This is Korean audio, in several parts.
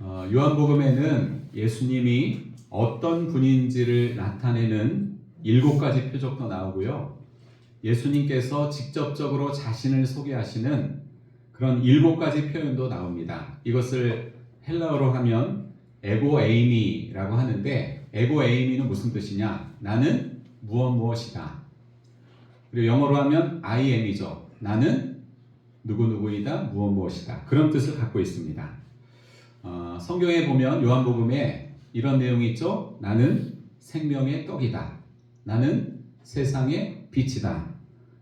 요한복음에는 예수님이 어떤 분인지를 나타내는 7가지 표적도 나오고요. 예수님께서 직접적으로 자신을 소개하시는 그런 7가지 표현도 나옵니다. 이것을 헬라어로 하면 에고 에이미라고 하는데, 에고 에이미는 무슨 뜻이냐? 나는 무엇이다. 그리고 영어로 하면 I am이죠. 나는 누구누구이다, 무엇이다. 그런 뜻을 갖고 있습니다. 성경에 보면 요한복음에 이런 내용이 있죠. 나는 생명의 떡이다. 나는 세상의 빛이다.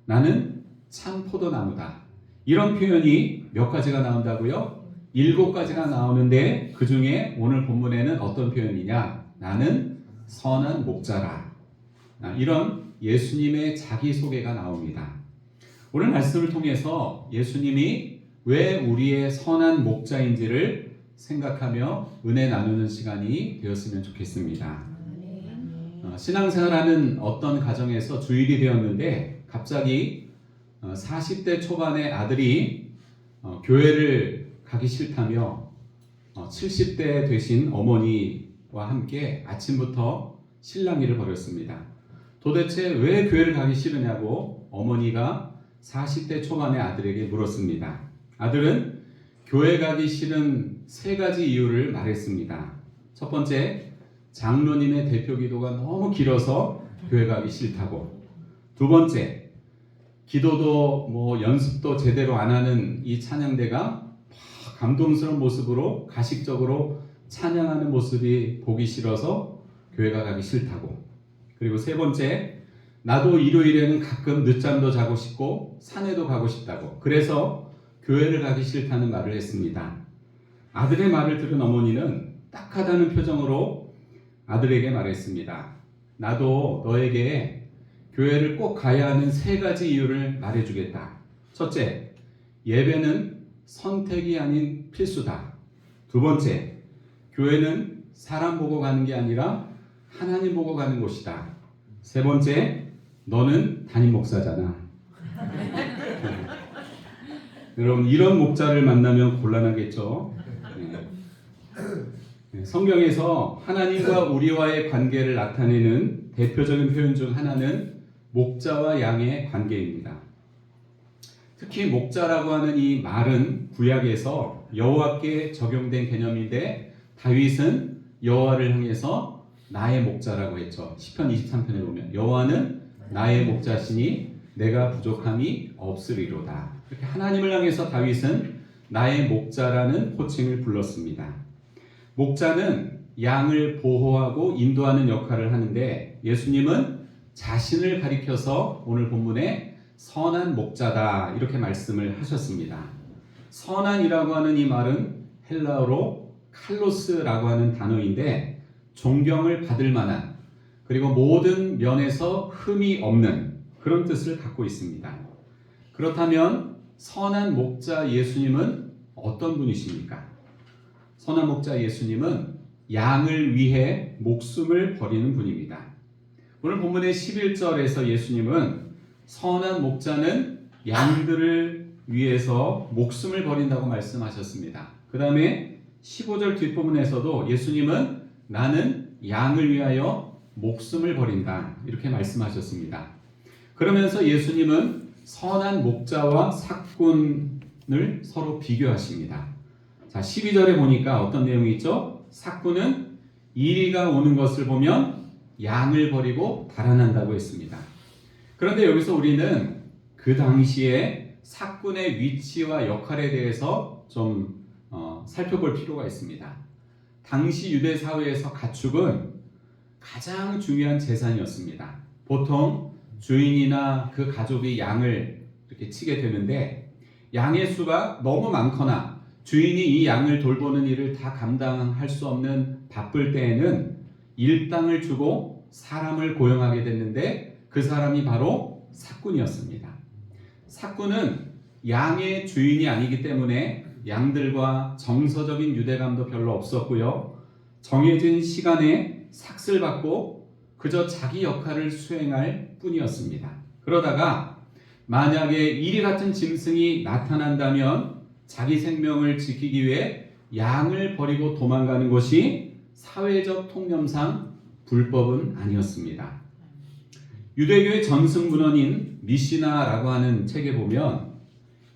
나는 참 포도나무다. 이런 표현이 몇 가지가 나온다고요? 7가지가 나오는데 그 중에 오늘 본문에는 어떤 표현이냐? 나는 선한 목자라. 이런 예수님의 자기소개가 나옵니다. 오늘 말씀을 통해서 예수님이 왜 우리의 선한 목자인지를 생각하며 은혜 나누는 시간이 되었으면 좋겠습니다. 신앙생활하는 어떤 가정에서 주일이 되었는데 갑자기 40대 초반의 아들이 교회를 가기 싫다며 70대 되신 어머니와 함께 아침부터 실랑이를 벌였습니다. 도대체 왜 교회를 가기 싫으냐고 어머니가 40대 초반의 아들에게 물었습니다. 아들은 교회 가기 싫은 3가지 이유를 말했습니다. 첫 번째, 장로님의 대표 기도가 너무 길어서 교회 가기 싫다고. 두 번째, 기도도 연습도 제대로 안 하는 이 찬양대가 감동스러운 모습으로 가식적으로 찬양하는 모습이 보기 싫어서 교회가 가기 싫다고. 그리고 세 번째, 나도 일요일에는 가끔 늦잠도 자고 싶고 산에도 가고 싶다고. 그래서 교회를 가기 싫다는 말을 했습니다. 아들의 말을 들은 어머니는 딱하다는 표정으로 아들에게 말했습니다. 나도 너에게 교회를 꼭 가야 하는 3가지 이유를 말해주겠다. 첫째, 예배는 선택이 아닌 필수다. 두 번째, 교회는 사람 보고 가는 게 아니라 하나님 보고 가는 곳이다. 세 번째, 너는 담임 목사잖아. 여러분, 이런 목자를 만나면 곤란하겠죠? 성경에서 하나님과 우리와의 관계를 나타내는 대표적인 표현 중 하나는 목자와 양의 관계입니다. 특히 목자라고 하는 이 말은 구약에서 여호와께 적용된 개념인데, 다윗은 여호와를 향해서 나의 목자라고 했죠. 시편 23편에 보면 여호와는 나의 목자시니 내가 부족함이 없으리로다. 이렇게 하나님을 향해서 다윗은 나의 목자라는 호칭을 불렀습니다. 목자는 양을 보호하고 인도하는 역할을 하는데, 예수님은 자신을 가리켜서 오늘 본문에 선한 목자다 이렇게 말씀을 하셨습니다. 선한이라고 하는 이 말은 헬라어로 칼로스라고 하는 단어인데, 존경을 받을 만한, 그리고 모든 면에서 흠이 없는 그런 뜻을 갖고 있습니다. 그렇다면 선한 목자 예수님은 어떤 분이십니까? 선한 목자 예수님은 양을 위해 목숨을 버리는 분입니다. 오늘 본문의 11절에서 예수님은 선한 목자는 양들을 위해서 목숨을 버린다고 말씀하셨습니다. 그 다음에 15절 뒷부분에서도 예수님은 나는 양을 위하여 목숨을 버린다 이렇게 말씀하셨습니다. 그러면서 예수님은 선한 목자와 삭군을 서로 비교하십니다. 자, 12절에 보니까 어떤 내용이 있죠? 삭군은 이리가 오는 것을 보면 양을 버리고 달아난다고 했습니다. 그런데 여기서 우리는 그 당시에 삭군의 위치와 역할에 대해서 좀 살펴볼 필요가 있습니다. 당시 유대 사회에서 가축은 가장 중요한 재산이었습니다. 보통 주인이나 그 가족이 양을 이렇게 치게 되는데, 양의 수가 너무 많거나 주인이 이 양을 돌보는 일을 다 감당할 수 없는 바쁠 때에는 일당을 주고 사람을 고용하게 됐는데, 그 사람이 바로 삭군이었습니다. 삭군은 양의 주인이 아니기 때문에 양들과 정서적인 유대감도 별로 없었고요. 정해진 시간에 삭슬 받고 그저 자기 역할을 수행할 뿐이었습니다. 그러다가 만약에 이리 같은 짐승이 나타난다면 자기 생명을 지키기 위해 양을 버리고 도망가는 것이 사회적 통념상 불법은 아니었습니다. 유대교의 전승문헌인 미시나라고 하는 책에 보면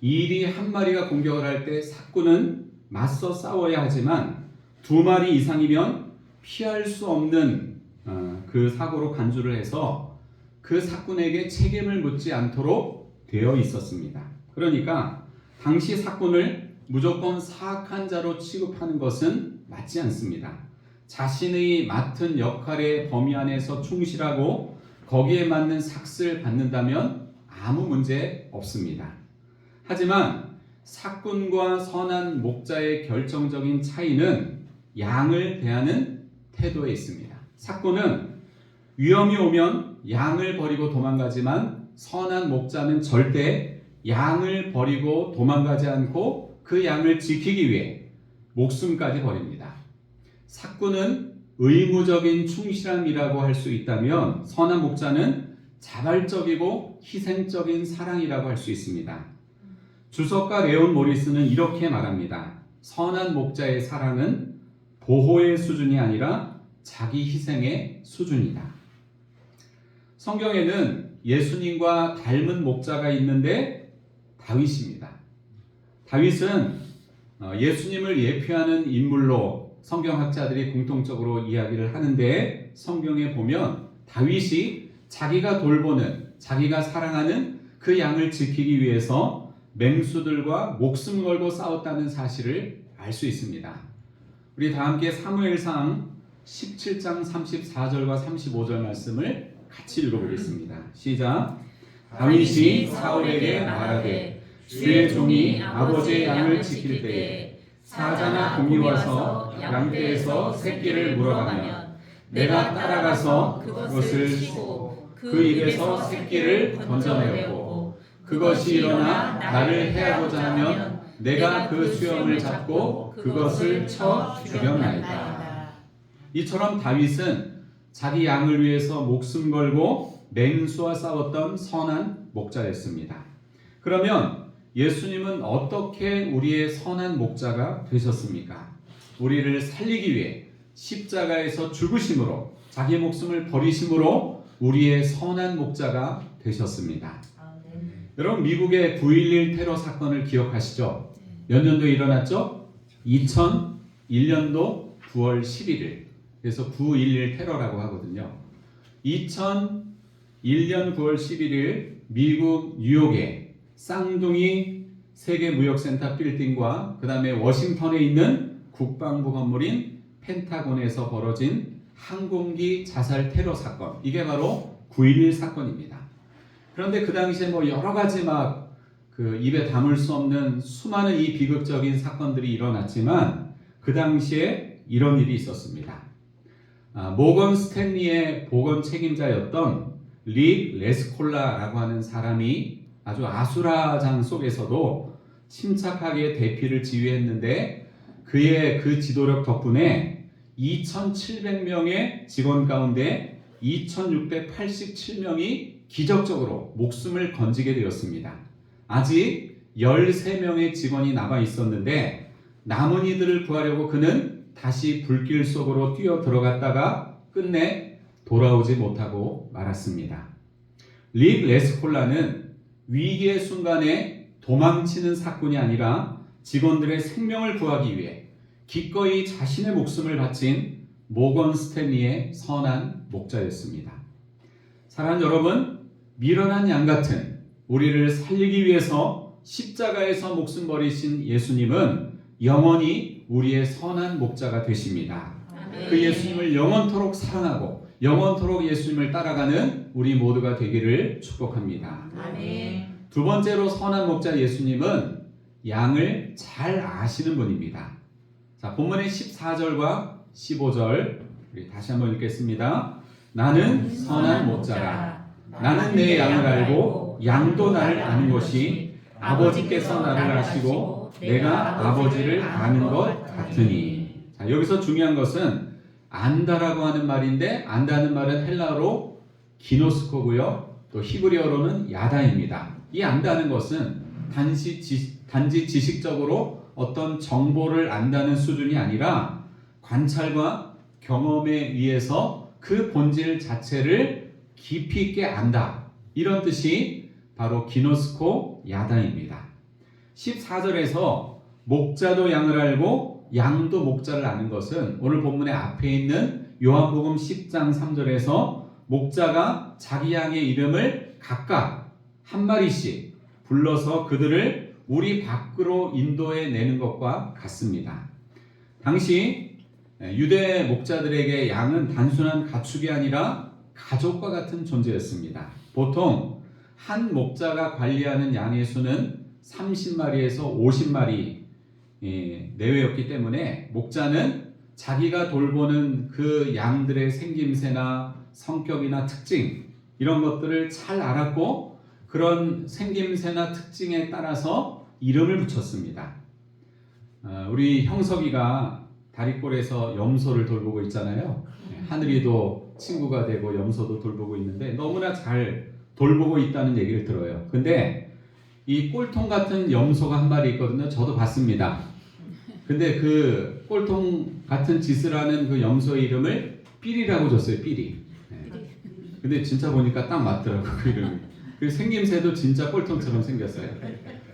이리 한 마리가 공격을 할 때 사꾼은 맞서 싸워야 하지만 두 마리 이상이면 피할 수 없는 그 사고로 간주를 해서 그 사꾼에게 책임을 묻지 않도록 되어 있었습니다. 그러니까 당시 사꾼을 무조건 사악한 자로 취급하는 것은 맞지 않습니다. 자신의 맡은 역할의 범위 안에서 충실하고 거기에 맞는 삭스를 받는다면 아무 문제 없습니다. 하지만 사꾼과 선한 목자의 결정적인 차이는 양을 대하는 태도에 있습니다. 사꾼은 위험이 오면 양을 버리고 도망가지만 선한 목자는 절대 양을 버리고 도망가지 않고 그 양을 지키기 위해 목숨까지 버립니다. 사꾼은 의무적인 충실함이라고 할 수 있다면 선한 목자는 자발적이고 희생적인 사랑이라고 할 수 있습니다. 주석가 레온 모리스는 이렇게 말합니다. 선한 목자의 사랑은 보호의 수준이 아니라 자기 희생의 수준이다. 성경에는 예수님과 닮은 목자가 있는데 다윗입니다. 다윗은 예수님을 예표하는 인물로 성경학자들이 공통적으로 이야기를 하는데 성경에 보면 다윗이 자기가 돌보는, 자기가 사랑하는 그 양을 지키기 위해서 맹수들과 목숨 걸고 싸웠다는 사실을 알 수 있습니다. 우리 다 함께 사무엘상 17장 34절과 35절 말씀을 같이 읽어보겠습니다. 시작. 다윗이 사울에게 말하되 주의 종이 아버지의 양을 지킬 때에 사자나 곰이 와서 양떼에서 새끼를 물어가면 내가 따라가서 그것을 치고 그 입에서 새끼를 건져내었고 그것이 일어나 나를 해하고자 하면 내가 그 수염을 잡고 그것을 쳐 죽였나이다. 이처럼 다윗은 자기 양을 위해서 목숨 걸고 맹수와 싸웠던 선한 목자였습니다. 그러면 예수님은 어떻게 우리의 선한 목자가 되셨습니까? 우리를 살리기 위해 십자가에서 죽으심으로 자기 목숨을 버리심으로 우리의 선한 목자가 되셨습니다. 여러분 미국의 9.11 테러 사건을 기억하시죠? 몇 년도에 일어났죠? 2001년도 9월 11일. 그래서 9.11 테러라고 하거든요. 2001년 9월 11일 미국 뉴욕에 쌍둥이 세계무역센터 빌딩과 그 다음에 워싱턴에 있는 국방부 건물인 펜타곤에서 벌어진 항공기 자살 테러 사건. 이게 바로 9.11 사건입니다. 그런데 그 당시에 여러 가지 그 입에 담을 수 없는 수많은 이 비극적인 사건들이 일어났지만 그 당시에 이런 일이 있었습니다. 모건 스탠리의 보건 책임자였던 릭 레스콜라라고 하는 사람이 아주 아수라장 속에서도 침착하게 대피를 지휘했는데 그의 그 지도력 덕분에 2,700명의 직원 가운데 2,687명이 기적적으로 목숨을 건지게 되었습니다. 아직 13명의 직원이 남아 있었는데 남은 이들을 구하려고 그는 다시 불길 속으로 뛰어 들어갔다가 끝내 돌아오지 못하고 말았습니다. 릭 레스콜라는 위기의 순간에 도망치는 사건이 아니라 직원들의 생명을 구하기 위해 기꺼이 자신의 목숨을 바친 모건 스탠리의 선한 목자였습니다. 사랑하는 여러분, 미련한 양 같은 우리를 살리기 위해서 십자가에서 목숨 버리신 예수님은 영원히 우리의 선한 목자가 되십니다. 그 예수님을 영원토록 사랑하고 영원토록 예수님을 따라가는 우리 모두가 되기를 축복합니다. 두 번째로 선한 목자 예수님은 양을 잘 아시는 분입니다. 자, 본문의 14절과 15절 우리 다시 한번 읽겠습니다. 나는 선한 목자라. 나는 내 양을 알고 양도 나를 아는 것이 아버지께서 나를 아시고 내가 아버지를 아는 것 같으니. 자, 여기서 중요한 것은 안다라고 하는 말인데 안다는 말은 헬라어로 기노스코고요. 또 히브리어로는 야다입니다. 이 안다는 것은 단지 지식적으로 어떤 정보를 안다는 수준이 아니라 관찰과 경험에 의해서 그 본질 자체를 깊이 있게 안다. 이런 뜻이 바로 기노스코 야다입니다. 14절에서 목자도 양을 알고 양도 목자를 아는 것은 오늘 본문의 앞에 있는 요한복음 10장 3절에서 목자가 자기 양의 이름을 각각 한 마리씩 불러서 그들을 우리 밖으로 인도해 내는 것과 같습니다. 당시 유대 목자들에게 양은 단순한 가축이 아니라 가족과 같은 존재였습니다. 보통 한 목자가 관리하는 양의 수는 30마리에서 50마리 내외였기 때문에 목자는 자기가 돌보는 그 양들의 생김새나 성격이나 특징 이런 것들을 잘 알았고 그런 생김새나 특징에 따라서 이름을 붙였습니다. 우리 형석이가 다리꼴에서 염소를 돌보고 있잖아요. 하늘이도 친구가 되고 염소도 돌보고 있는데 너무나 잘 돌보고 있다는 얘기를 들어요. 근데 이 꼴통 같은 염소가 한 마리 있거든요. 저도 봤습니다. 근데 그 꼴통 같은 짓을 하는 그 염소의 이름을 삐리라고 줬어요. 삐리. 근데 진짜 보니까 딱 맞더라고 그 이름이. 그리고 생김새도 진짜 꼴통처럼 생겼어요.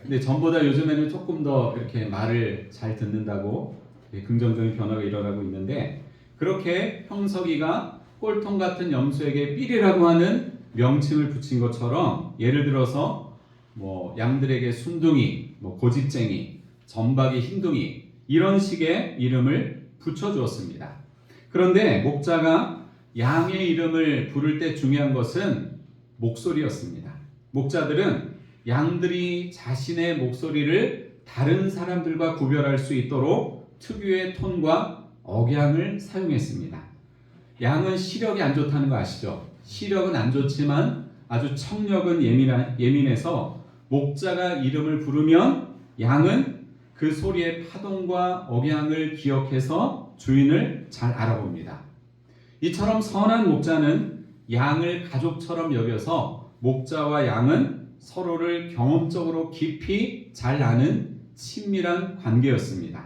근데 전보다 요즘에는 조금 더 이렇게 말을 잘 듣는다고 긍정적인 변화가 일어나고 있는데 그렇게 형석이가 꼴통 같은 염소에게 삐리라고 하는 명칭을 붙인 것처럼 예를 들어서 뭐 양들에게 순둥이, 뭐 고집쟁이, 점박이 흰둥이 이런 식의 이름을 붙여주었습니다. 그런데 목자가 양의 이름을 부를 때 중요한 것은 목소리였습니다. 목자들은 양들이 자신의 목소리를 다른 사람들과 구별할 수 있도록 특유의 톤과 억양을 사용했습니다. 양은 시력이 안 좋다는 거 아시죠? 시력은 안 좋지만 아주 청력은 예민해서 목자가 이름을 부르면 양은 그 소리의 파동과 억양을 기억해서 주인을 잘 알아봅니다. 이처럼 선한 목자는 양을 가족처럼 여겨서 목자와 양은 서로를 경험적으로 깊이 잘 아는 친밀한 관계였습니다.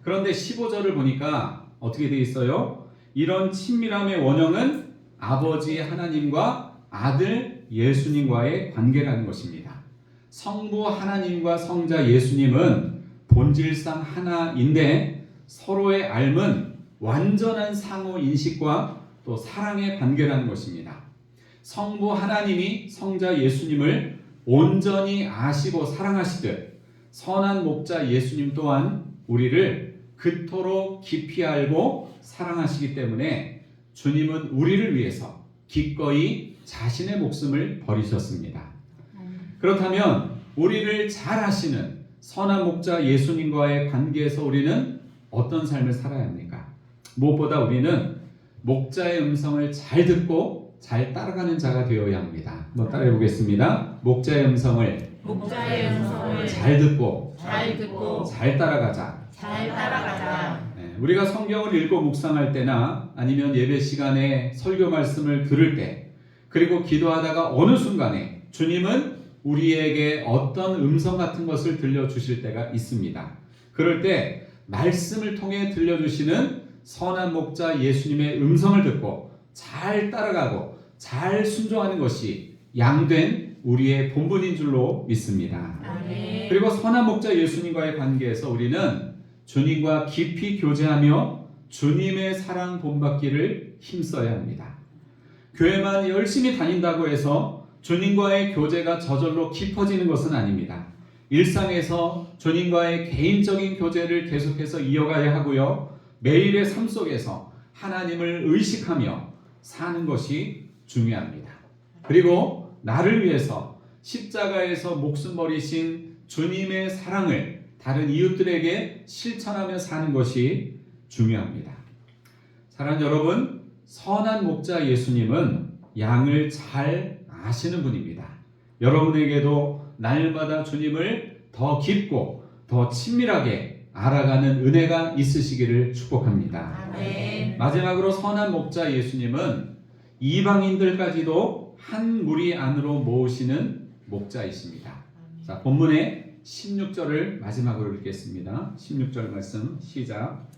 그런데 15절을 보니까 어떻게 되어 있어요? 이런 친밀함의 원형은 아버지 하나님과 아들 예수님과의 관계라는 것입니다. 성부 하나님과 성자 예수님은 본질상 하나인데 서로의 알은 완전한 상호 인식과 또 사랑의 관계라는 것입니다. 성부 하나님이 성자 예수님을 온전히 아시고 사랑하시듯 선한 목자 예수님 또한 우리를 그토록 깊이 알고 사랑하시기 때문에 주님은 우리를 위해서 기꺼이 자신의 목숨을 버리셨습니다. 그렇다면 우리를 잘 아시는 선한 목자 예수님과의 관계에서 우리는 어떤 삶을 살아야 합니까? 무엇보다 우리는 목자의 음성을 잘 듣고 잘 따라가는 자가 되어야 합니다. 한번 따라해 보겠습니다. 목자의 음성을 잘 듣고 잘 따라가자. 우리가 성경을 읽고 묵상할 때나 아니면 예배 시간에 설교 말씀을 들을 때 그리고 기도하다가 어느 순간에 주님은 우리에게 어떤 음성 같은 것을 들려주실 때가 있습니다. 그럴 때 말씀을 통해 들려주시는 선한 목자 예수님의 음성을 듣고 잘 따라가고 잘 순종하는 것이 양된 우리의 본분인 줄로 믿습니다. 아멘. 그리고 선한 목자 예수님과의 관계에서 우리는 주님과 깊이 교제하며 주님의 사랑 본받기를 힘써야 합니다. 교회만 열심히 다닌다고 해서 주님과의 교제가 저절로 깊어지는 것은 아닙니다. 일상에서 주님과의 개인적인 교제를 계속해서 이어가야 하고요. 매일의 삶 속에서 하나님을 의식하며 사는 것이 중요합니다. 그리고 나를 위해서 십자가에서 목숨 버리신 주님의 사랑을 다른 이웃들에게 실천하며 사는 것이 중요합니다. 사랑하는 여러분, 선한 목자 예수님은 양을 잘 아시는 분입니다. 여러분에게도 날마다 주님을 더 깊고 더 친밀하게 알아가는 은혜가 있으시기를 축복합니다. 아멘. 마지막으로 선한 목자 예수님은 이방인들까지도 한 무리 안으로 모으시는 목자이십니다. 자, 본문에 16절을 마지막으로 읽겠습니다. 16절 말씀 시작.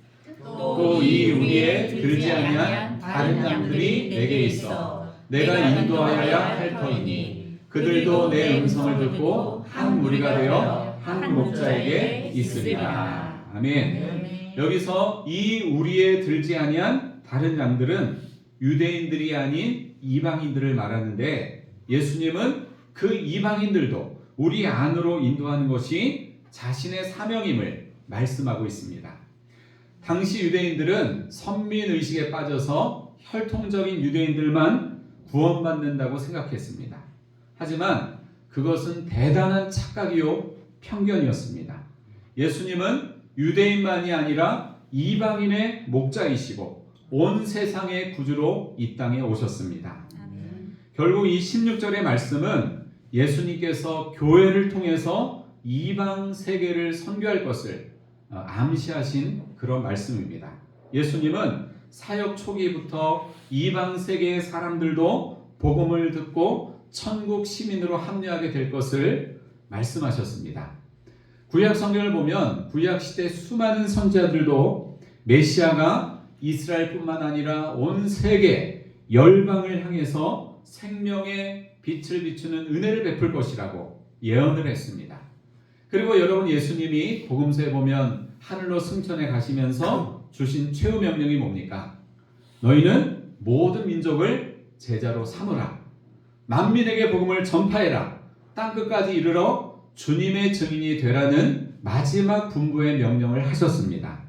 또 이 우리의 들지 아니한 다른 양들이 내게 있어 내가 인도하여야 할 터이니 그들도 내 음성을 듣고 한 무리가 되어 한 목자에게 있으리라. 아멘. 여기서 이 우리의 들지 아니한 다른 양들은 유대인들이 아닌 이방인들을 말하는데, 예수님은 그 이방인들도 우리 안으로 인도하는 것이 자신의 사명임을 말씀하고 있습니다. 당시 유대인들은 선민의식에 빠져서 혈통적인 유대인들만 구원받는다고 생각했습니다. 하지만 그것은 대단한 착각이요 편견이었습니다. 예수님은 유대인만이 아니라 이방인의 목자이시고 온 세상의 구주로 이 땅에 오셨습니다. 결국 이 16절의 말씀은 예수님께서 교회를 통해서 이방 세계를 선교할 것을 암시하신 그런 말씀입니다. 예수님은 사역 초기부터 이방 세계의 사람들도 복음을 듣고 천국 시민으로 합류하게 될 것을 말씀하셨습니다. 구약 성경을 보면 구약 시대 수많은 선지자들도 메시아가 이스라엘뿐만 아니라 온 세계 열방을 향해서 생명의 빛을 비추는 은혜를 베풀 것이라고 예언을 했습니다. 그리고 여러분, 예수님이 복음서에 보면 하늘로 승천해 가시면서 주신 최후 명령이 뭡니까? 너희는 모든 민족을 제자로 삼으라. 만민에게 복음을 전파해라. 땅끝까지 이르러 주님의 증인이 되라는 마지막 분부의 명령을 하셨습니다.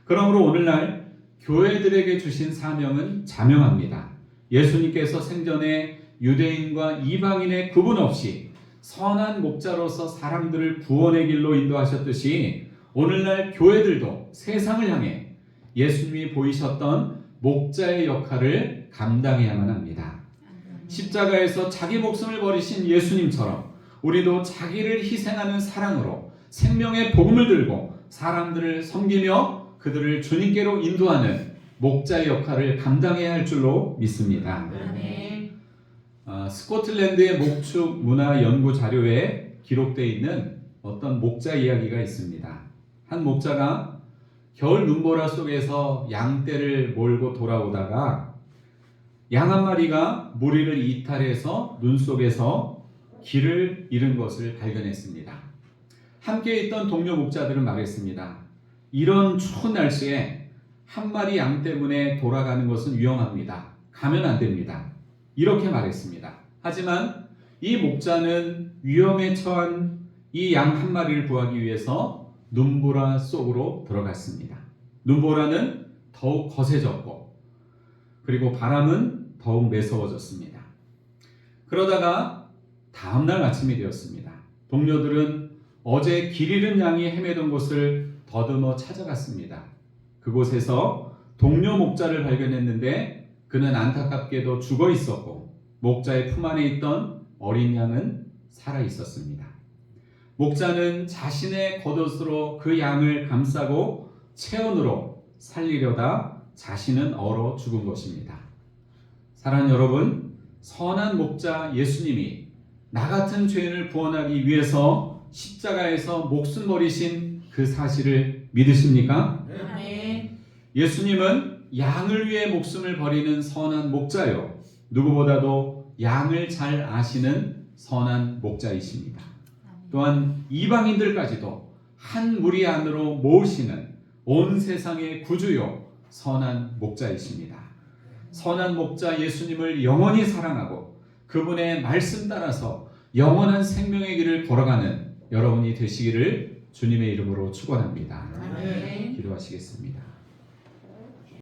그러므로 오늘날 교회들에게 주신 사명은 자명합니다. 예수님께서 생전에 유대인과 이방인의 구분 없이 선한 목자로서 사람들을 구원의 길로 인도하셨듯이 오늘날 교회들도 세상을 향해 예수님이 보이셨던 목자의 역할을 감당해야만 합니다. 십자가에서 자기 목숨을 버리신 예수님처럼 우리도 자기를 희생하는 사랑으로 생명의 복음을 들고 사람들을 섬기며 그들을 주님께로 인도하는 목자의 역할을 감당해야 할 줄로 믿습니다. 스코틀랜드의 목축 문화 연구 자료에 기록되어 있는 어떤 목자 이야기가 있습니다. 한 목자가 겨울 눈보라 속에서 양떼를 몰고 돌아오다가 양 한 마리가 무리를 이탈해서 눈 속에서 길을 잃은 것을 발견했습니다. 함께 있던 동료 목자들은 말했습니다. 이런 추운 날씨에 한 마리 양 때문에 돌아가는 것은 위험합니다. 가면 안 됩니다. 이렇게 말했습니다. 하지만 이 목자는 위험에 처한 이 양 한 마리를 구하기 위해서 눈보라 속으로 들어갔습니다. 눈보라는 더욱 거세졌고 그리고 바람은 더욱 매서워졌습니다. 그러다가 다음날 아침이 되었습니다. 동료들은 어제 길 잃은 양이 헤매던 곳을 더듬어 찾아갔습니다. 그곳에서 동료 목자를 발견했는데 그는 안타깝게도 죽어 있었고 목자의 품 안에 있던 어린 양은 살아 있었습니다. 목자는 자신의 겉옷으로 그 양을 감싸고 체온으로 살리려다 자신은 얼어 죽은 것입니다. 사랑하는 여러분, 선한 목자 예수님이 나 같은 죄인을 구원하기 위해서 십자가에서 목숨 버리신 그 사실을 믿으십니까? 네. 예수님은 양을 위해 목숨을 버리는 선한 목자요, 누구보다도 양을 잘 아시는 선한 목자이십니다. 또한 이방인들까지도 한 무리 안으로 모으시는 온 세상의 구주요 선한 목자이십니다. 선한 목자 예수님을 영원히 사랑하고 그분의 말씀 따라서 영원한 생명의 길을 걸어가는 여러분이 되시기를 주님의 이름으로 축원합니다. 네. 기도하시겠습니다.